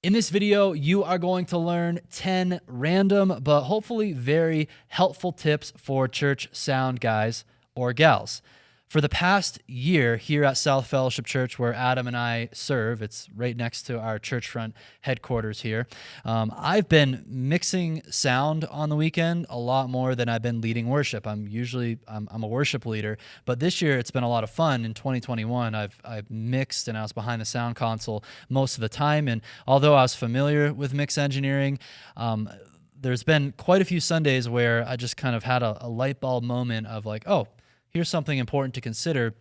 In this video, you are going to learn 10 random, but hopefully very helpful tips for church sound guys or gals. For the past year here at South Fellowship Church, where Adam and I serve, it's right next to our Churchfront headquarters here, I've been mixing sound on the weekend a lot more than I've been leading worship. I'm a worship leader, but this year it's been a lot of fun. In 2021, I've mixed and I was behind the sound console most of the time, and although I was familiar with mix engineering, there's been quite a few Sundays where I just kind of had a light bulb moment of like, oh, here's something important to consider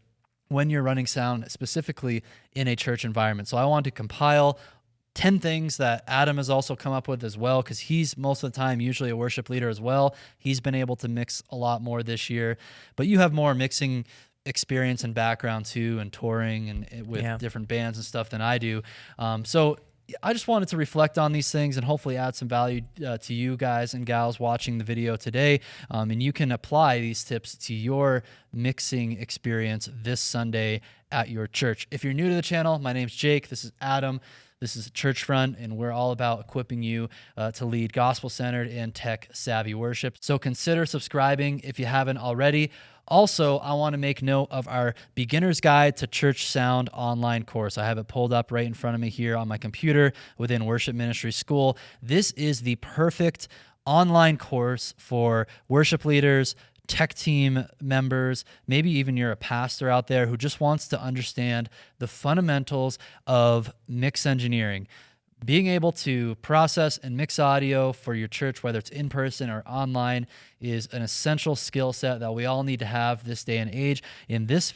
when you're running sound, specifically in a church environment. So I want to compile 10 things that Adam has also come up with as well, because he's most of the time usually a worship leader as well. He's been able to mix a lot more this year, but you have more mixing experience and background too, and touring and with different bands and stuff than I do. So I just wanted to reflect on these things and hopefully add some value to you guys and gals watching the video today. And you can apply these tips to your mixing experience this Sunday at your church. If you're new to the channel, my name's Jake. This is Adam. This is Churchfront, and we're all about equipping you to lead gospel-centered and tech-savvy worship. So consider subscribing if you haven't already. Also, I want to make note of our Beginner's Guide to Church Sound online course. I have it pulled up right in front of me here on my computer within Worship Ministry School. This is the perfect online course for worship leaders, tech team members, maybe even you're a pastor out there who just wants to understand the fundamentals of mix engineering. Being able to process and mix audio for your church, whether it's in person or online, is an essential skill set that we all need to have this day and age. And this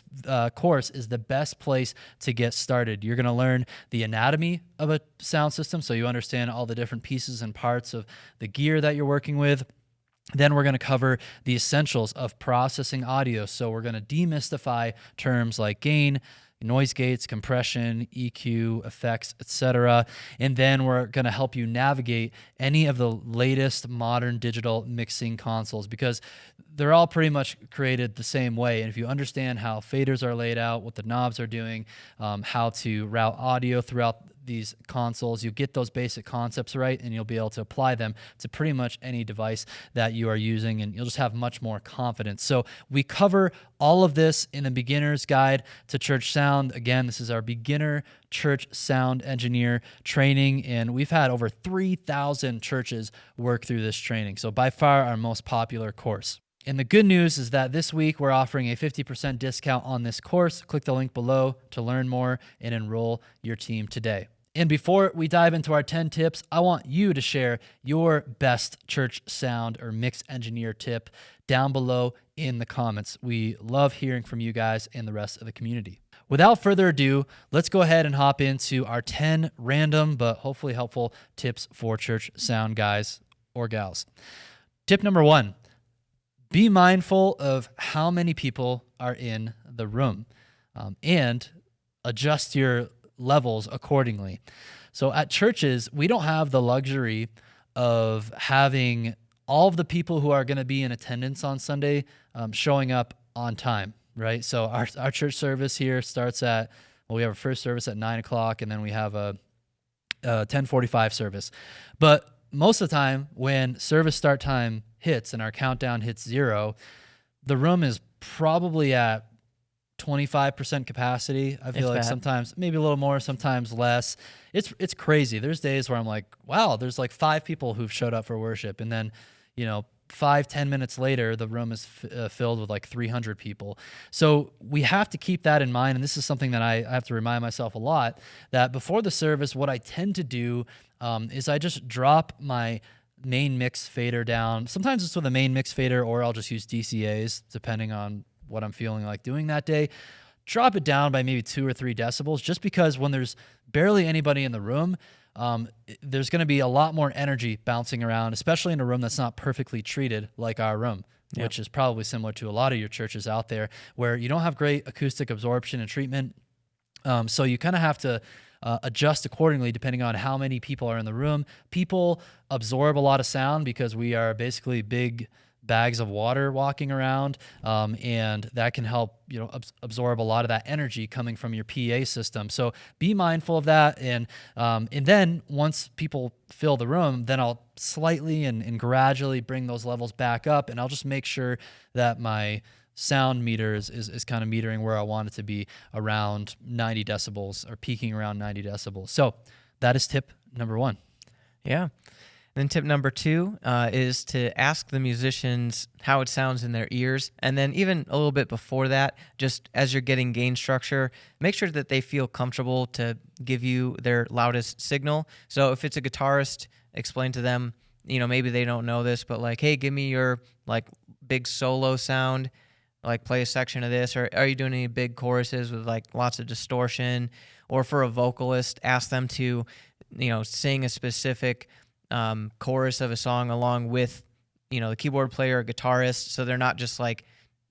course is the best place to get started. You're going to learn the anatomy of a sound system, so you understand all the different pieces and parts of the gear that you're working with. Then we're going to cover the essentials of processing audio. So we're going to demystify terms like gain, noise gates, compression, EQ, effects, etc. And then we're going to help you navigate any of the latest modern digital mixing consoles, because they're all pretty much created the same way. And if you understand how faders are laid out, what the knobs are doing, how to route audio throughout these consoles, you get those basic concepts right, and you'll be able to apply them to pretty much any device that you are using, and you'll just have much more confidence. So we cover all of this in the Beginner's Guide to Church Sound. Again, this is our beginner church sound engineer training, and we've had over 3,000 churches work through this training. So by far our most popular course. And the good news is that this week we're offering a 50% discount on this course. Click the link below to learn more and enroll your team today. And before we dive into our 10 tips, I want you to share your best church sound or mix engineer tip down below in the comments. We love hearing from you guys and the rest of the community. Without further ado, let's go ahead and hop into our 10 random but hopefully helpful tips for church sound guys or gals. Tip number 1. Be mindful of how many people are in the room and adjust your levels accordingly. So at churches, we don't have the luxury of having all of the people who are going to be in attendance on Sunday showing up on time, right? So our church service here starts at, we have our first service at 9 o'clock, and then we have a 10:45 service. But most of the time when service start time hits and our countdown hits 0, the room is probably at 25% capacity. I feel like sometimes maybe a little more, sometimes less. It's crazy. There's days where I'm like, wow, there's like 5 people who've showed up for worship. And then, 5-10 minutes later, the room is filled with like 300 people. So we have to keep that in mind. And this is something that I have to remind myself a lot, that before the service, what I tend to do is I just drop my main mix fader down. Sometimes it's with a main mix fader, or I'll just use DCAs depending on what I'm feeling like doing that day. Drop it down by maybe 2 or 3 decibels, just because when there's barely anybody in the room, there's going to be a lot more energy bouncing around, especially in a room that's not perfectly treated like our room, which is probably similar to a lot of your churches out there where you don't have great acoustic absorption and treatment. So you kind of have to adjust accordingly depending on how many people are in the room. People absorb a lot of sound because we are basically big bags of water walking around, and that can help absorb a lot of that energy coming from your PA system. So be mindful of that, and then once people fill the room, then I'll slightly and gradually bring those levels back up, and I'll just make sure that my sound meter is kind of metering where I want it to be, around 90 decibels or peaking around 90 decibels. So that is tip number 1. Yeah. Then tip number 2 is to ask the musicians how it sounds in their ears. And then even a little bit before that, just as you're getting gain structure, make sure that they feel comfortable to give you their loudest signal. So if it's a guitarist, explain to them, maybe they don't know this, but like, hey, give me your like big solo sound, like play a section of this. Or are you doing any big choruses with like lots of distortion? Or for a vocalist, ask them to, sing a specific chorus of a song along with, the keyboard player or guitarist, so they're not just like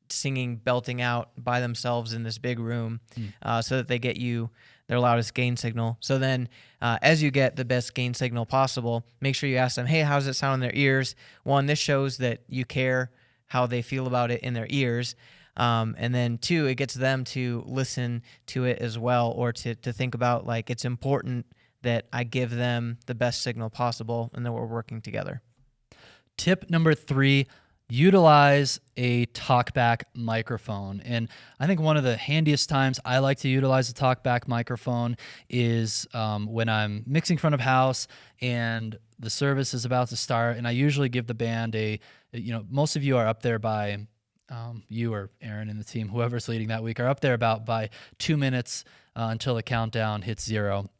singing, belting out by themselves in this big room, so that they get you their loudest gain signal. So then as you get the best gain signal possible, make sure you ask them, hey, how does it sound in their ears? One, this shows that you care how they feel about it in their ears. And then 2, it gets them to listen to it as well, or to think about like it's important that I give them the best signal possible and that we're working together. Tip number 3, utilize a talkback microphone. And I think one of the handiest times I like to utilize a talkback microphone is when I'm mixing front of house and the service is about to start. And I usually give the band most of you are up there by, you or Aaron and the team, whoever's leading that week, are up there about by 2 minutes until the countdown hits 0.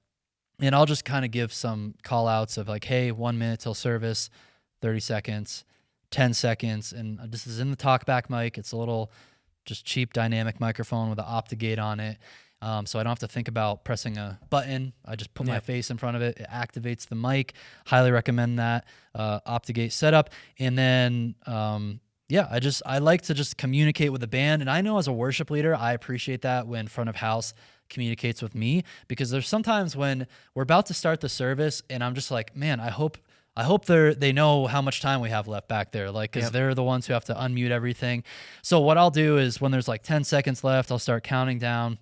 And I'll just kind of give some call outs of like, hey, 1 minute till service, 30 seconds, 10 seconds. And this is in the talkback mic. It's a little just cheap dynamic microphone with an OptiGate on it. So I don't have to think about pressing a button. I just put my face in front of it. It activates the mic. Highly recommend that OptiGate setup. And then, I like to just communicate with the band. And I know as a worship leader, I appreciate that when front of house communicates with me, because there's sometimes when we're about to start the service and I'm just like, man, I hope they know how much time we have left back there, like, because they're the ones who have to unmute everything. So what I'll do is when there's like 10 seconds left, I'll start counting down.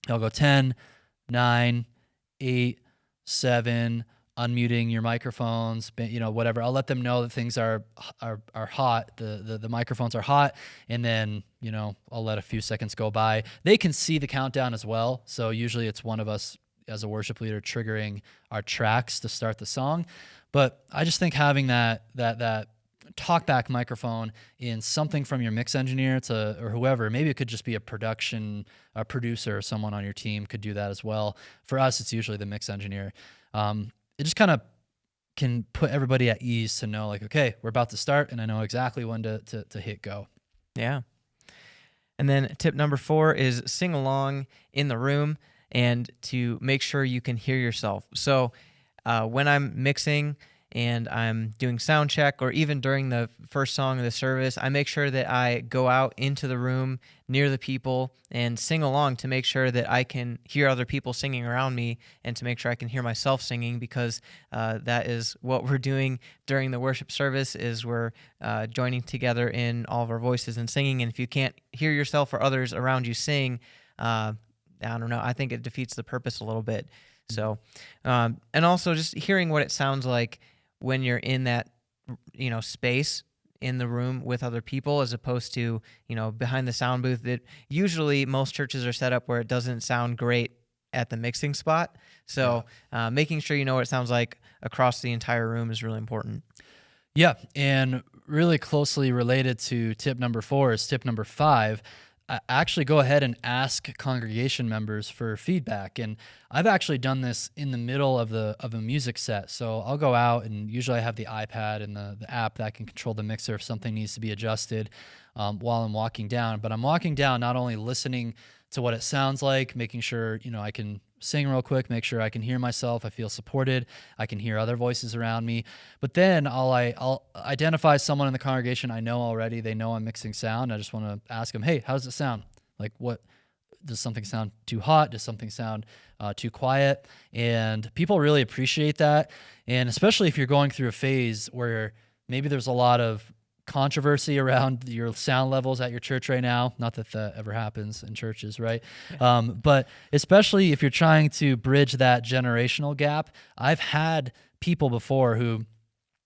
I'll go 10, 9, 8, 7, unmuting your microphones, whatever. I'll let them know that things are hot. The microphones are hot, and then I'll let a few seconds go by. They can see the countdown as well, so usually it's one of us as a worship leader triggering our tracks to start the song. But I just think having that talkback microphone in something from your mix engineer or whoever, maybe it could just be a producer or someone on your team could do that as well. For us, it's usually the mix engineer. It just kind of can put everybody at ease to know, like, okay, we're about to start, and I know exactly when to hit go. Yeah. And then tip number 4 is sing along in the room and to make sure you can hear yourself. So when I'm mixing and I'm doing sound check, or even during the first song of the service, I make sure that I go out into the room near the people and sing along to make sure that I can hear other people singing around me and to make sure I can hear myself singing, because that is what we're doing during the worship service, is we're joining together in all of our voices and singing. And if you can't hear yourself or others around you sing, I don't know, I think it defeats the purpose a little bit. So, and also just hearing what it sounds like when you're in that, space in the room with other people, as opposed to, behind the sound booth. That usually most churches are set up where it doesn't sound great at the mixing spot. So making sure you know what it sounds like across the entire room is really important. Yeah, and really closely related to tip number 4 is tip number 5. Actually go ahead and ask congregation members for feedback. And I've actually done this in the middle of a music set. So I'll go out, and usually I have the iPad and the app that can control the mixer if something needs to be adjusted while I'm walking down. But I'm walking down not only listening to what it sounds like, making sure I can sing real quick, make sure I can hear myself, I feel supported, I can hear other voices around me. But then I'll identify someone in the congregation I know already. They know I'm mixing sound. I just want to ask them, hey, how does it sound? Like, what does something sound too hot? Does something sound too quiet? And people really appreciate that. And especially if you're going through a phase where maybe there's a lot of controversy around your sound levels at your church right now. Not that that ever happens in churches, right? But especially if you're trying to bridge that generational gap, I've had people before who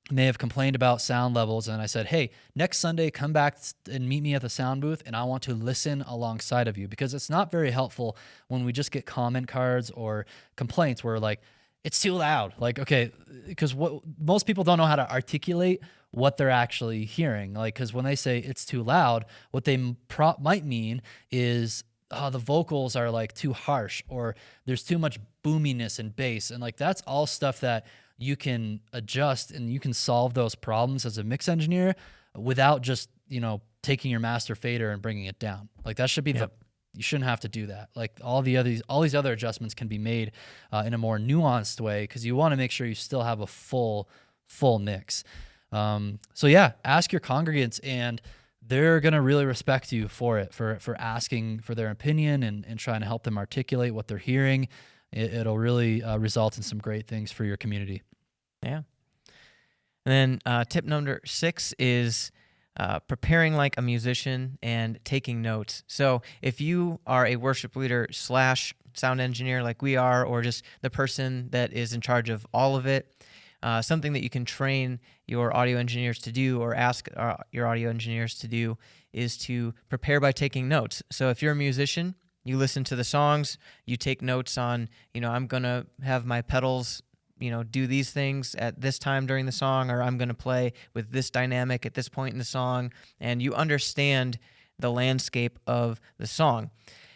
may have complained about sound levels, and I said, hey, next Sunday, come back and meet me at the sound booth, and I want to listen alongside of you, because it's not very helpful when we just get comment cards or complaints where like, it's too loud. Like, okay, because what most people don't know how to articulate what they're actually hearing. Like, because when they say it's too loud, what they might mean is, oh, the vocals are like too harsh, or there's too much boominess and bass. And like, that's all stuff that you can adjust, and you can solve those problems as a mix engineer without just, taking your master fader and bringing it down. Like, that should be you shouldn't have to do that. Like, all these other adjustments can be made in a more nuanced way, because you want to make sure you still have a full mix. So yeah, ask your congregants, and they're going to really respect you for it, for asking for their opinion and trying to help them articulate what they're hearing. It'll really result in some great things for your community. Yeah. And then tip number 6 is preparing like a musician and taking notes. So if you are a worship leader / sound engineer like we are, or just the person that is in charge of all of it, something that you can train your audio engineers to do, or ask your audio engineers to do, is to prepare by taking notes. So if you're a musician, you listen to the songs, you take notes on, I'm going to have my pedals, do these things at this time during the song, or I'm going to play with this dynamic at this point in the song, and you understand the landscape of the song.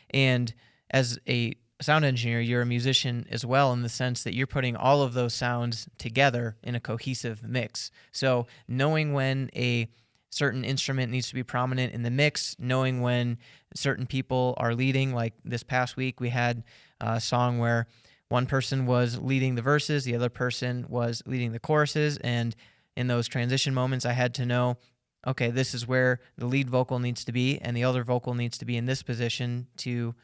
And as a sound engineer, you're a musician as well, in the sense that you're putting all of those sounds together in a cohesive mix. So knowing when a certain instrument needs to be prominent in the mix, knowing when certain people are leading. Like this past week, we had a song where one person was leading the verses, the other person was leading the choruses, and in those transition moments, I had to know, okay, this is where the lead vocal needs to be, and the other vocal needs to be in this position to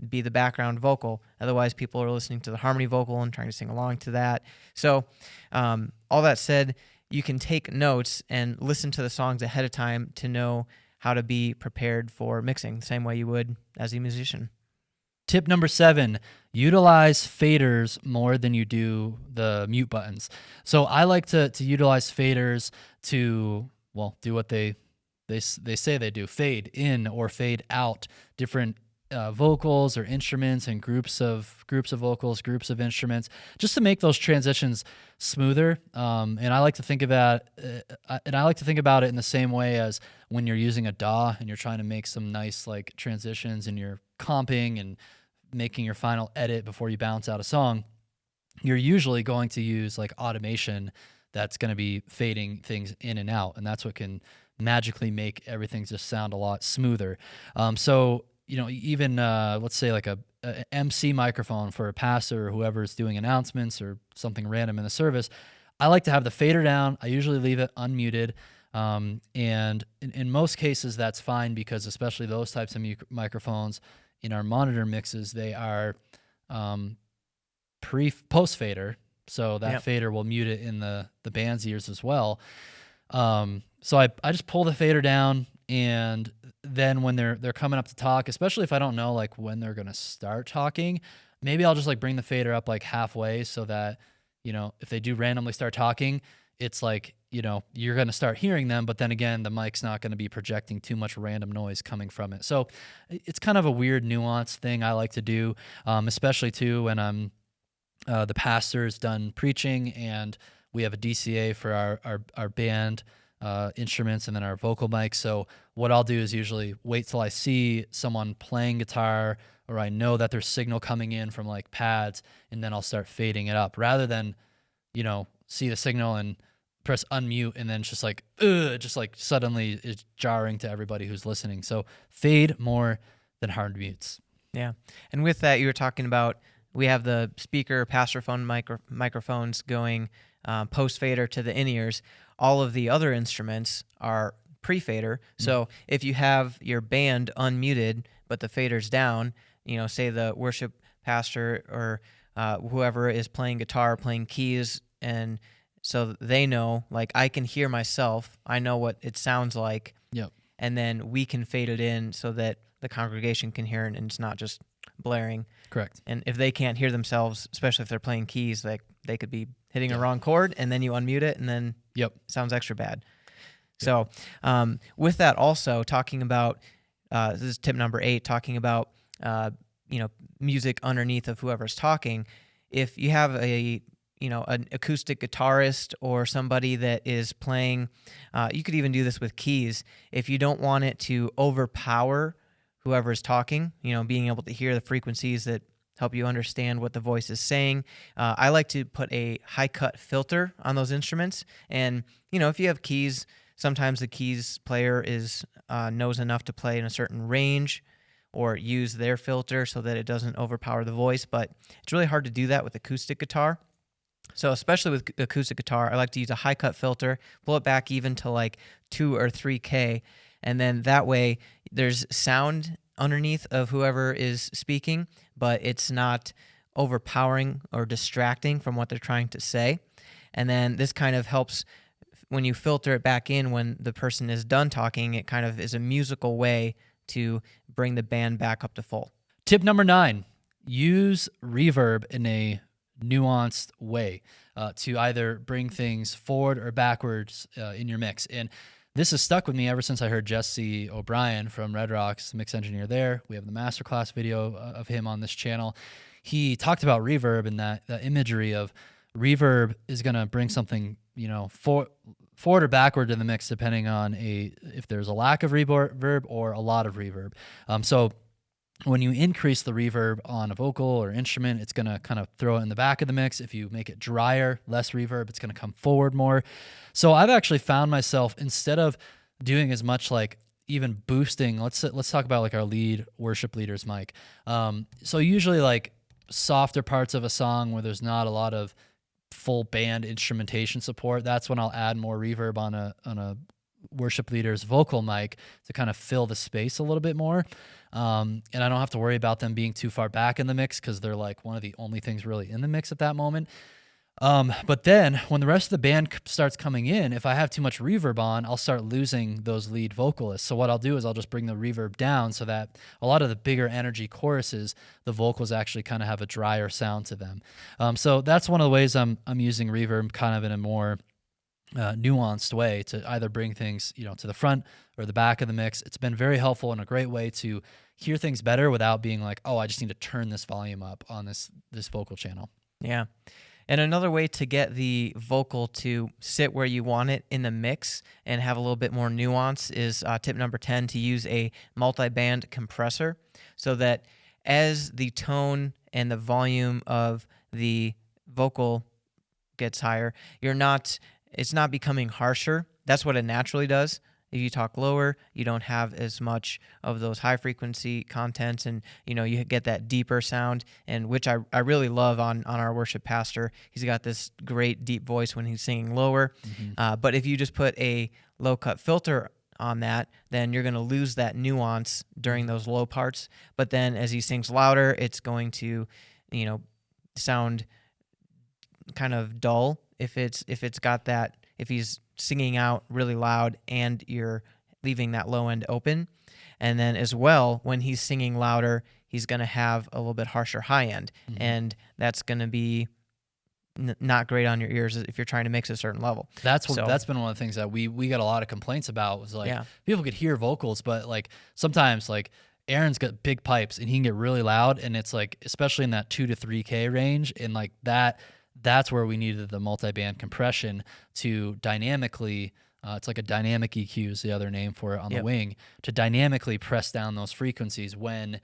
be the background vocal. Otherwise, people are listening to the harmony vocal and trying to sing along to that. So all that said, you can take notes and listen to the songs ahead of time to know how to be prepared for mixing, the same way you would as a musician. Tip number 7, utilize faders more than you do the mute buttons. So I like to utilize faders to, do what they say they do, fade in or fade out different vocals or instruments and groups of vocals, groups of instruments, just to make those transitions smoother. And I like to think about it in the same way as when you're using a DAW and you're trying to make some nice like transitions, and you're comping and making your final edit before you bounce out a song. You're usually going to use like automation that's going to be fading things in and out, and that's what can magically make everything just sound a lot smoother. So even let's say like a MC microphone for a pastor or whoever's doing announcements or something random in the service, I like to have the fader down. I usually leave it unmuted. And in most cases, that's fine, because especially those types of microphones in our monitor mixes, they are post fader. So that fader will mute it in the band's ears as well. So I just pull the fader down, and then when they're coming up to talk, especially if I don't know like when they're gonna start talking, maybe I'll just like bring the fader up like halfway, so that if they do randomly start talking, it's like you're gonna start hearing them, but then again the mic's not gonna be projecting too much random noise coming from it. So it's kind of a weird nuanced thing I like to do, especially too when I'm the pastor's done preaching and we have a DCA for our band instruments and then our vocal mics. So what I'll do is usually wait till I see someone playing guitar, or I know that there's signal coming in from like pads, and then I'll start fading it up, rather than see the signal and press unmute and then just like suddenly is jarring to everybody who's listening. So fade more than hard mutes. Yeah. And with that, you were talking about, we have the speaker pastor phone microphones going post fader to the in-ears. All of the other instruments are pre-fader. So if you have your band unmuted but the fader's down, say the worship pastor or whoever is playing guitar, playing keys, and so they know, like, I can hear myself. I know what it sounds like. Yep. And then we can fade it in so that the congregation can hear it and it's not just blaring. Correct. And if they can't hear themselves, especially if they're playing keys, like they could be hitting a wrong chord, and then you unmute it, and then it sounds extra bad. So with that, also talking about this is tip number 8, talking about music underneath of whoever's talking. If you have an acoustic guitarist or somebody that is playing, you could even do this with keys. If you don't want it to overpower whoever is talking, being able to hear the frequencies that help you understand what the voice is saying, I like to put a high cut filter on those instruments. And, if you have keys, sometimes the keys player knows enough to play in a certain range or use their filter so that it doesn't overpower the voice. But it's really hard to do that with acoustic guitar. So especially with acoustic guitar, I like to use a high cut filter, pull it back even to like 2 or 3K, and then that way there's sound underneath of whoever is speaking, but it's not overpowering or distracting from what they're trying to say. And then this kind of helps when you filter it back in when the person is done talking. It kind of is a musical way to bring the band back up to full. Tip number 9, use reverb in a nuanced way to either bring things forward or backwards in your mix. And this has stuck with me ever since I heard Jesse O'Brien from Red Rocks, mix engineer there. We have the masterclass video of him on this channel. He talked about reverb and that imagery of reverb is going to bring something, forward or backward in the mix, depending on if there's a lack of reverb or a lot of reverb. So when you increase the reverb on a vocal or instrument, it's going to kind of throw it in the back of the mix. If you make it drier, less reverb, it's going to come forward more. So I've actually found myself, instead of doing as much like even boosting, let's talk about like our lead worship leader's mic. So usually like softer parts of a song where there's not a lot of full band instrumentation support, that's when I'll add more reverb on a worship leader's vocal mic to kind of fill the space a little bit more. And I don't have to worry about them being too far back in the mix because they're like one of the only things really in the mix at that moment. But then when the rest of the band starts coming in, if I have too much reverb on, I'll start losing those lead vocalists. So what I'll do is I'll just bring the reverb down so that a lot of the bigger energy choruses, the vocals actually kind of have a drier sound to them. So that's one of the ways I'm using reverb kind of in a more nuanced way to either bring things, to the front or the back of the mix. It's been very helpful and a great way to hear things better without being like, oh, I just need to turn this volume up on this vocal channel. Yeah. And another way to get the vocal to sit where you want it in the mix and have a little bit more nuance is tip number 10, to use a multi-band compressor, so that as the tone and the volume of the vocal gets higher, it's not becoming harsher. That's what it naturally does. If you talk lower, you don't have as much of those high frequency contents, and you get that deeper sound, and which I really love on our worship pastor. He's got this great deep voice when he's singing lower. Mm-hmm. But if you just put a low cut filter on that, then you're going to lose that nuance during those low parts. But then as he sings louder, it's going to sound kind of dull if he's singing out really loud and you're leaving that low end open. And then as well, when he's singing louder, he's going to have a little bit harsher high end. Mm-hmm. And that's going to be not great on your ears if you're trying to mix a certain level. That's been one of the things that we got a lot of complaints about, was like, people could hear vocals, but like sometimes like Aaron's got big pipes and he can get really loud, and it's like, especially in that 2 to 3K range, and like that's where we needed the multi-band compression to dynamically, it's like a dynamic EQ is the other name for it on the wing, to dynamically press down those frequencies when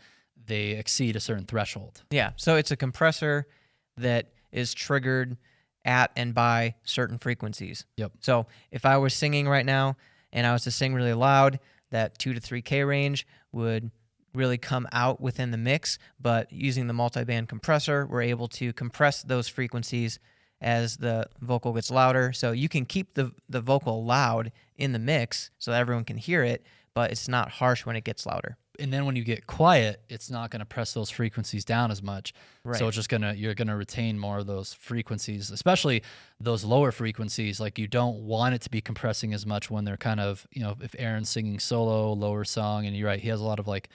they exceed a certain threshold. Yeah, so it's a compressor that is triggered at and by certain frequencies. Yep. So if I was singing right now and I was to sing really loud, that 2 to 3K range would really come out within the mix, but using the multi-band compressor, we're able to compress those frequencies as the vocal gets louder. So you can keep the vocal loud in the mix so that everyone can hear it, but it's not harsh when it gets louder. And then when you get quiet, it's not going to press those frequencies down as much. Right. So it's just you're going to retain more of those frequencies, especially those lower frequencies. Like you don't want it to be compressing as much when they're kind of, if Aaron's singing solo, lower song, and you're right, he has a lot of like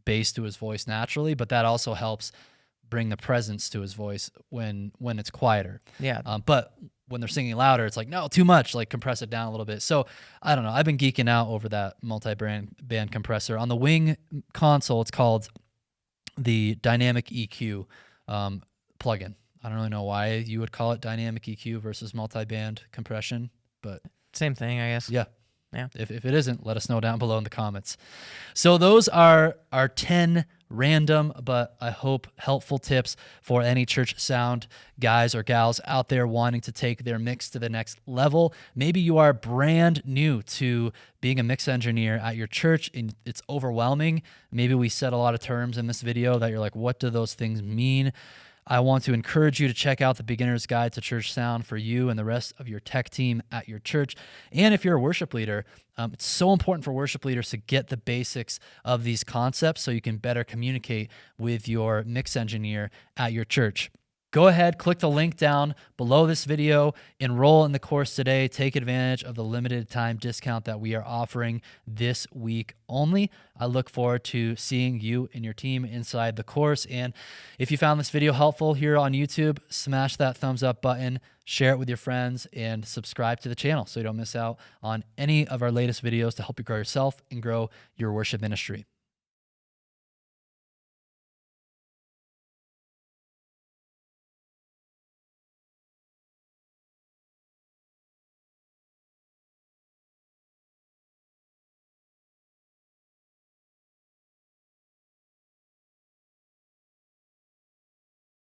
bass to his voice naturally, but that also helps bring the presence to his voice when it's quieter. Yeah. But when they're singing louder, it's like, no, too much, like compress it down a little bit. So I don't know. I've been geeking out over that multi-band compressor. On the Wing console, it's called the Dynamic EQ plugin. I don't really know why you would call it Dynamic EQ versus multi-band compression, but Same thing, I guess. yeah. Yeah. If it isn't, let us know down below in the comments. So those are our 10 random, but I hope helpful tips for any church sound guys or gals out there wanting to take their mix to the next level. Maybe you are brand new to being a mix engineer at your church and it's overwhelming. Maybe we said a lot of terms in this video that you're like, what do those things mean? I want to encourage you to check out the Beginner's Guide to Church Sound for you and the rest of your tech team at your church. And if you're a worship leader, it's so important for worship leaders to get the basics of these concepts so you can better communicate with your mix engineer at your church. Go ahead, click the link down below this video, enroll in the course today, take advantage of the limited time discount that we are offering this week only. I look forward to seeing you and your team inside the course. And if you found this video helpful here on YouTube, smash that thumbs up button, share it with your friends, and subscribe to the channel so you don't miss out on any of our latest videos to help you grow yourself and grow your worship ministry.